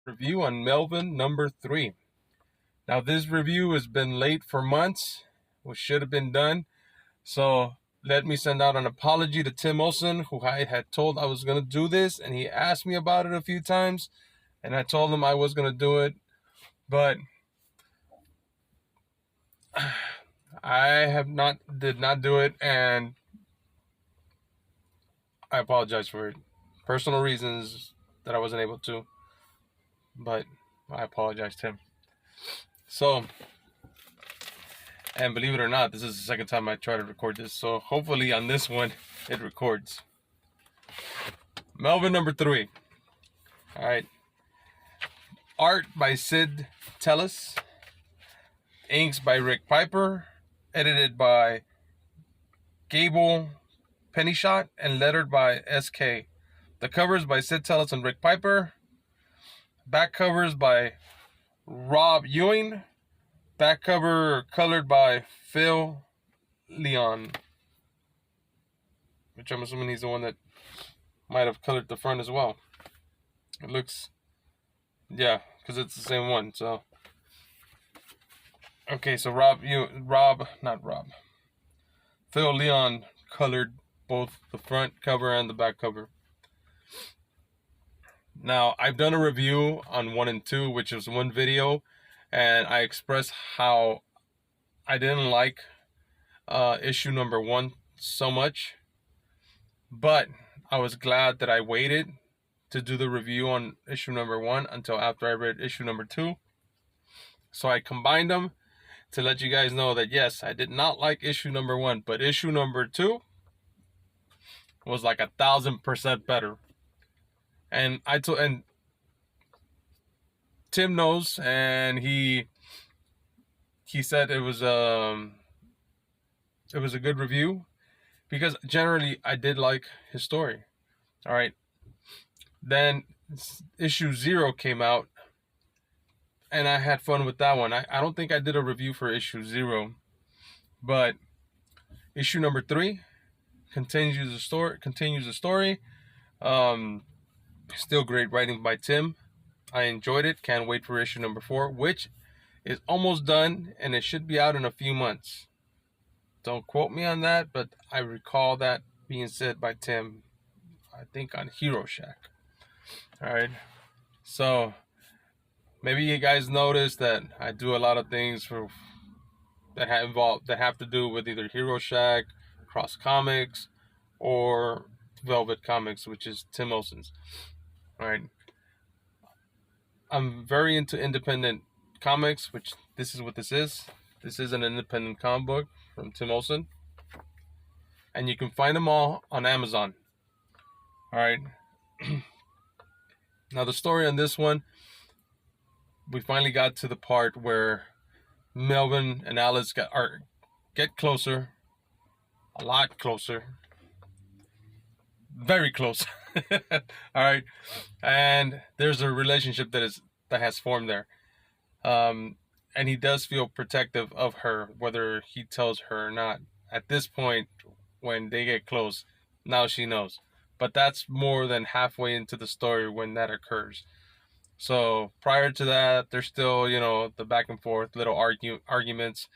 Review on Melvin number 3. Now, this review has been late for months, which should have been done. So, let me send out an apology to Tim Olson, who I had told I was going to do this, and he asked me about it a few times, and I told him I was going to do it, but did not do it, and I apologize for it. Personal reasons that I wasn't able to, but I apologize to him. So, and believe it or not, this is the second time I try to record this, so hopefully on this one it records. Melvin number 3. All right. Art by Sid Tellis. Inks by Rick Piper. Edited by Gable Pennyshot and lettered by SK. The covers by Sid Tellis and Rick Piper. Back covers by Rob Ewing. Back cover colored by Phil Leon, which I'm assuming he's the one that might have colored the front as well. It looks, yeah, because it's the same one. So, okay, so Phil Leon colored both the front cover and the back cover. Now, I've done a review on 1 and 2, which is one video, and I expressed how I didn't like issue number 1 so much, but I was glad that I waited to do the review on issue number 1 until after I read issue number 2. So I combined them to let you guys know that yes, I did not like issue number 1, but issue number 2 was like 1,000% better. And Tim knows, and he said it was a good review because generally I did like his story. All right. Then issue 0 came out, and I had fun with that one. I don't think I did a review for issue 0, but issue number 3 continues the story. Still great writing by Tim. I enjoyed it. Can't wait for issue number 4, which is almost done, and it should be out in a few months. Don't quote me on that, but I recall that being said by Tim, I think on Hero Shack. All right. So maybe you guys noticed that I do a lot of things that have to do with either Hero Shack, Cross Comics, or Velvet Comics, which is Tim Olson's. All right. I'm very into independent comics, which this is what this is. This is an independent comic book from Tim Olson, and you can find them all on Amazon. All right. Now the story on this one, we finally got to the part where Melvin and Alice get closer, a lot closer, very close. All right, and there's a relationship that has formed there, and he does feel protective of her, whether he tells her or not. At this point, when they get close, now she knows. But that's more than halfway into the story when that occurs. So prior to that, there's still, the back and forth little arguments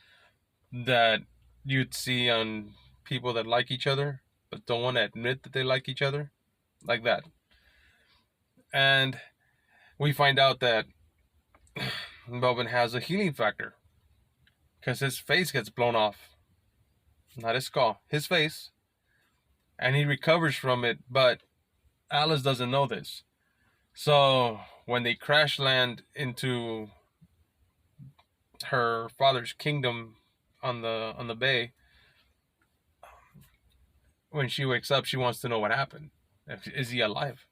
that you'd see on people that like each other but don't want to admit that they like each other, like that. And we find out that Melvin has a healing factor because his face gets blown off. Not his skull, his face. And he recovers from it, but Alice doesn't know this. So when they crash land into her father's kingdom on the bay, when she wakes up, she wants to know what happened. Is he alive?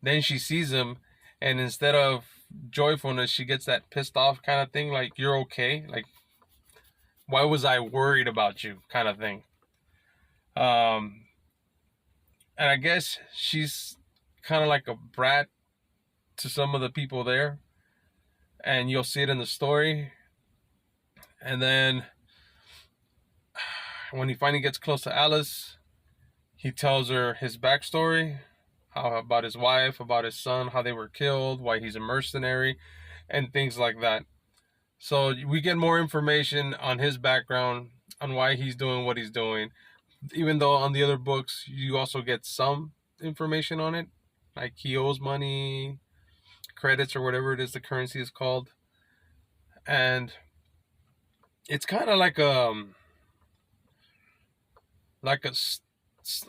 Then she sees him, and instead of joyfulness, she gets that pissed off kind of thing, like, you're okay? Like, why was I worried about you kind of thing? And I guess she's kind of like a brat to some of the people there, and you'll see it in the story. And then when he finally gets close to Alice, he tells her his backstory, how about his wife, about his son, how they were killed, why he's a mercenary, and things like that. So we get more information on his background, on why he's doing what he's doing. Even though on the other books you also get some information on it, like he owes money, credits, or whatever it is the currency is called. And it's kind of like a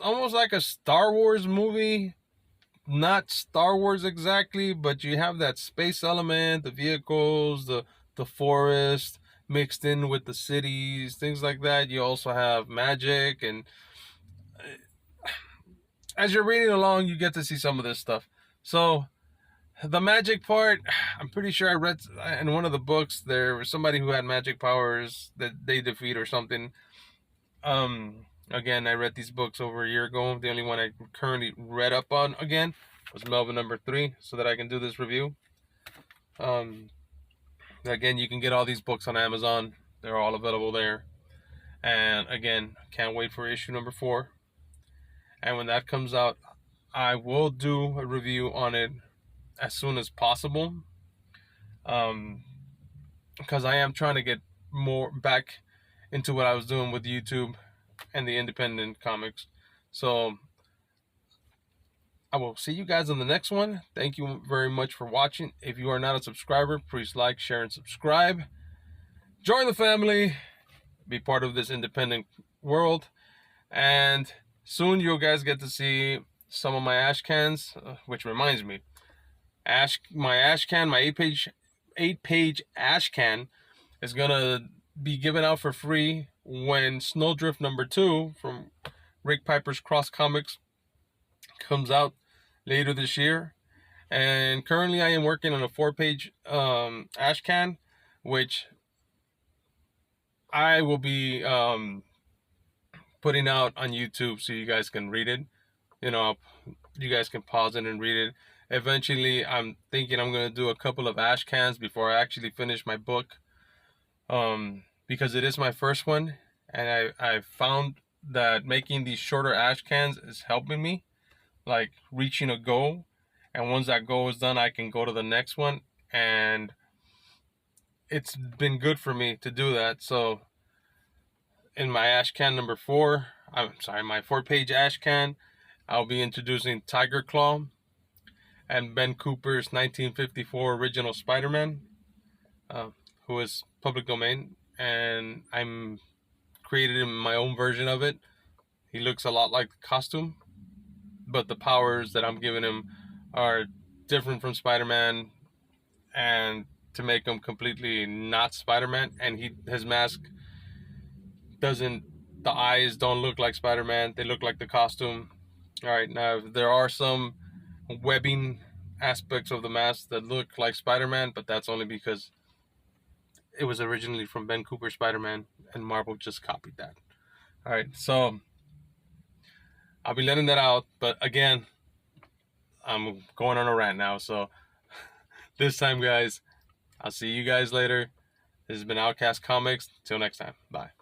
almost like a Star Wars movie. Not Star Wars exactly, but you have that space element, the vehicles, the forest mixed in with the cities, things like that. You also have magic, and as you're reading along, you get to see some of this stuff. So the magic part, I'm pretty sure I read in one of the books there was somebody who had magic powers that they defeat or something. Again, I read these books over a year ago. The only one I currently read up on again was Melvin #3, so that I can do this review. Again, you can get all these books on Amazon. They're all available there. And again, can't wait for issue #4. And when that comes out, I will do a review on it as soon as possible. Because I am trying to get more back into what I was doing with YouTube and the independent comics. So I will see you guys on the next one. Thank you very much for watching. If you are not a subscriber, please like, share, and subscribe. Join the family. Be part of this independent world. And soon you guys get to see some of my ash cans, which reminds me, my ash can, my 8-page ash can is gonna be given out for free when Snowdrift #2 from Rick Piper's Cross Comics comes out later this year. And currently I am working on a 4-page ash can, which I will be putting out on YouTube so you guys can read it. You guys can pause it and read it. Eventually, I'm thinking I'm going to do a couple of ash cans before I actually finish my book, because it is my first one, and I found that making these shorter ash cans is helping me, like reaching a goal, and once that goal is done, I can go to the next one, and it's been good for me to do that. So in my ash can #4, my 4-page ash can, I'll be introducing Tiger Claw and Ben Cooper's 1954 original Spider-Man, who is public domain, and I'm created my own version of it. He looks a lot like the costume, but the powers that I'm giving him are different from Spider-Man, and to make him completely not Spider-Man, and his mask the eyes don't look like Spider-Man, they look like the costume. Alright, now there are some webbing aspects of the mask that look like Spider-Man, but that's only because it was originally from Ben Cooper's Spider-Man and Marvel just copied that. Alright, so I'll be letting that out, but again, I'm going on a rant now, so this time, guys, I'll see you guys later. This has been Outcast Comics. Till next time, bye.